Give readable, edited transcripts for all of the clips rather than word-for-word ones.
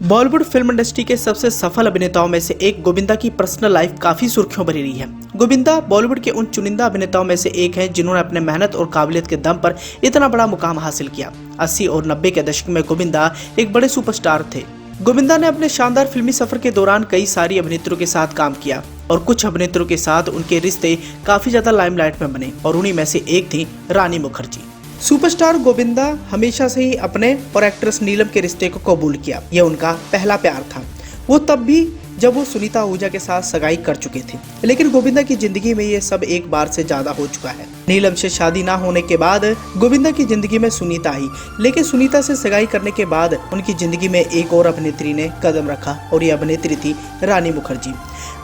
Bollywood film industry के सबसे सफल अभिनेताओं में से एक गोविंदा की पर्सनल लाइफ काफी सुर्खियों भरी रही है। गोविंदा बॉलीवुड के उन चुनिंदा अभिनेताओं में से एक हैं जिन्होंने अपने मेहनत और काबिलियत के दम पर इतना बड़ा मुकाम हासिल किया। 80 और 90 के दशक में गोविंदा एक बड़े सुपरस्टार थे। गोविंदा ने अपने शानदार फिल्मी सफर के दौरान कई सारी अभिनेत्रियों के साथ काम किया और कुछ अभिनेत्रियों के साथ उनके रिश्ते काफी ज्यादा लाइमलाइट में बने और उन्हीं में से एक थी रानी मुखर्जी। सुपरस्टार गोविंदा हमेशा से ही अपने और एक्ट्रेस नीलम के रिश्ते को कबूल किया। यह उनका पहला प्यार था, वो तब भी जब वो सुनीता आहूजा के साथ सगाई कर चुके थे। लेकिन गोविंदा की जिंदगी में ये सब एक बार से ज्यादा हो चुका है। नीलम से शादी ना होने के बाद गोविंदा की जिंदगी में सुनीता आई, लेकिन सुनीता से सगाई करने के बाद उनकी जिंदगी में एक और अभिनेत्री ने कदम रखा और ये अभिनेत्री थी रानी मुखर्जी।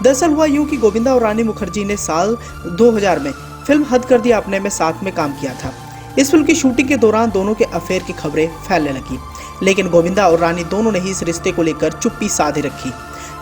दरअसल हुआ यूँ कि गोविंदा और रानी मुखर्जी ने साल 2000 में फिल्म हद कर दिया अपने में साथ में काम किया था। इस फिल्म की शूटिंग के दौरान दोनों के अफेयर की खबरें फैलने लगी, लेकिन गोविंदा और रानी दोनों ने ही इस रिश्ते को लेकर चुप्पी साधे रखी।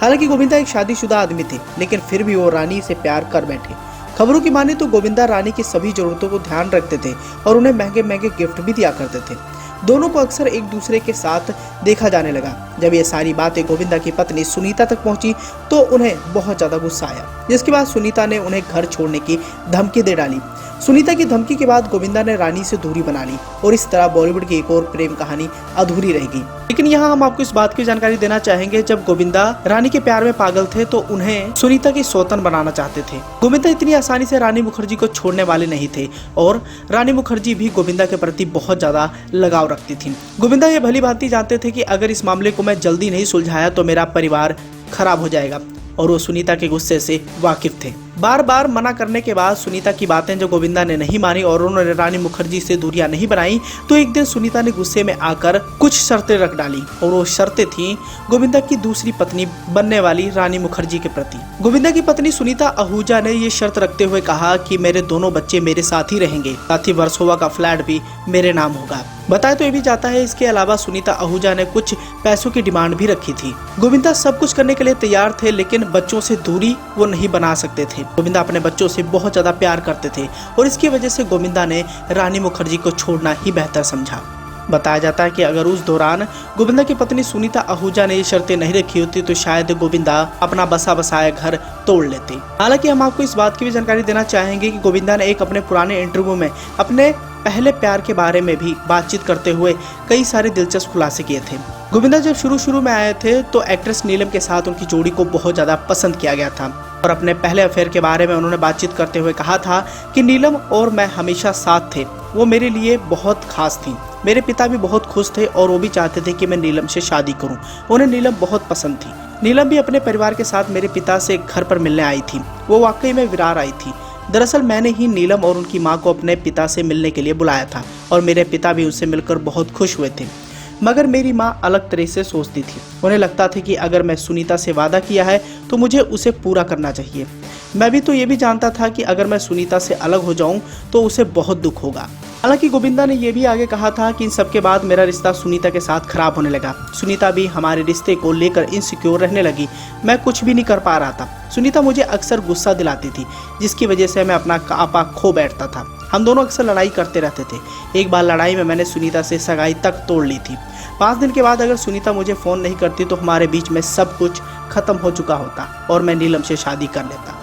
हालांकि गोविंदा एक शादीशुदा आदमी थे, लेकिन फिर भी वो रानी से प्यार कर बैठे। खबरों की माने तो गोविंदा रानी की सभी जरूरतों को ध्यान रखते थे और उन्हें महंगे महंगे गिफ्ट भी दिया करते थे। दोनों को अक्सर एक दूसरे के साथ देखा जाने लगा। जब ये सारी बातें गोविंदा की पत्नी सुनीता तक पहुंची तो उन्हें बहुत ज्यादा गुस्सा आया, जिसके बाद सुनीता ने उन्हें घर छोड़ने की धमकी दे डाली। सुनीता की धमकी के बाद गोविंदा ने रानी से दूरी बना ली और इस तरह बॉलीवुड की एक और प्रेम कहानी अधूरी रह गई। लेकिन यहाँ हम आपको इस बात की जानकारी देना चाहेंगे, जब गोविंदा रानी के प्यार में पागल थे तो उन्हें सुनीता की सौतन बनाना चाहते थे। गोविंदा इतनी आसानी से रानी मुखर्जी को छोड़ने वाले नहीं थे और रानी मुखर्जी भी गोविंदा के प्रति बहुत ज्यादा लगाव रखती थी। गोविंदा ये भली भांति जानते थे कि अगर इस मामले को मैं जल्दी नहीं सुलझाया तो मेरा परिवार खराब हो जाएगा और वो सुनीता के गुस्से से वाकिफ थे। बार बार मना करने के बाद सुनीता की बातें जब गोविंदा ने नहीं मानी और उन्होंने रानी मुखर्जी से दूरियां नहीं बनाई तो एक दिन सुनीता ने गुस्से में आकर कुछ शर्तें रख डाली और वो शर्तें थीं गोविंदा की दूसरी पत्नी बनने वाली रानी मुखर्जी के प्रति। गोविंदा की पत्नी सुनीता आहूजा ने ये शर्त रखते हुए कहा कि मेरे दोनों बच्चे मेरे साथ ही रहेंगे, साथ ही वर्सोवा का फ्लैट भी मेरे नाम होगा। बताया तो ये भी जाता है इसके अलावा सुनीता आहूजा ने कुछ पैसों की डिमांड भी रखी थी। गोविंदा सब कुछ करने के लिए तैयार थे, लेकिन बच्चों से दूरी वो नहीं बना सकते थे। गोविंदा अपने बच्चों से बहुत ज्यादा प्यार करते थे और इसकी वजह से गोविंदा ने रानी मुखर्जी को छोड़ना ही बेहतर समझा। बताया जाता है कि अगर उस दौरान गोविंदा की पत्नी सुनीता आहूजा ने ये शर्तें नहीं रखी होती तो शायद गोविंदा अपना बसा बसाया घर तोड़ लेते। हालांकि हम आपको इस बात की भी जानकारी देना चाहेंगे कि गोविंदा ने एक अपने पुराने इंटरव्यू में अपने पहले प्यार के बारे में भी बातचीत करते हुए कई सारे दिलचस्प खुलासे किए थे। गोविंदा जब शुरू में आए थे तो एक्ट्रेस नीलम के साथ उनकी जोड़ी को बहुत ज्यादा पसंद किया गया था और अपने पहले अफेयर के बारे में उन्होंने बातचीत करते हुए कहा था कि नीलम और मैं हमेशा साथ थे, वो मेरे लिए बहुत खास थी। मेरे पिता भी बहुत खुश थे और वो भी चाहते थे कि मैं नीलम से शादी करूं। उन्हें नीलम बहुत पसंद थी। नीलम भी अपने परिवार के साथ मेरे पिता से घर पर मिलने आई थी। वो वाकई में विरार आई थी। दरअसल मैंने ही नीलम और उनकी मां को अपने पिता से मिलने के लिए बुलाया था और मेरे पिता भी उनसे मिलकर बहुत खुश हुए थे। मगर मेरी मां अलग तरह से सोचती थी। उन्हें लगता था कि अगर मैं सुनीता से वादा किया है तो मुझे उसे पूरा करना चाहिए। मैं भी तो ये भी जानता था कि अगर मैं सुनीता से अलग हो जाऊं तो उसे बहुत दुख होगा। हालांकि गोविंदा ने यह भी आगे कहा था कि इन सबके बाद मेरा रिश्ता सुनीता के साथ खराब होने लगा। सुनीता भी हमारे रिश्ते को लेकर इनसिक्योर रहने लगी। मैं कुछ भी नहीं कर पा रहा था। सुनीता मुझे अक्सर गुस्सा दिलाती थी, जिसकी वजह से मैं अपना आपा खो बैठता था। हम दोनों अक्सर लड़ाई करते रहते थे। एक बार लड़ाई में मैंने सुनीता से सगाई तक तोड़ ली थी। 5 दिन के बाद अगर सुनीता मुझे फोन नहीं करती तो हमारे बीच में सब कुछ खत्म हो चुका होता और मैं नीलम से शादी कर लेता।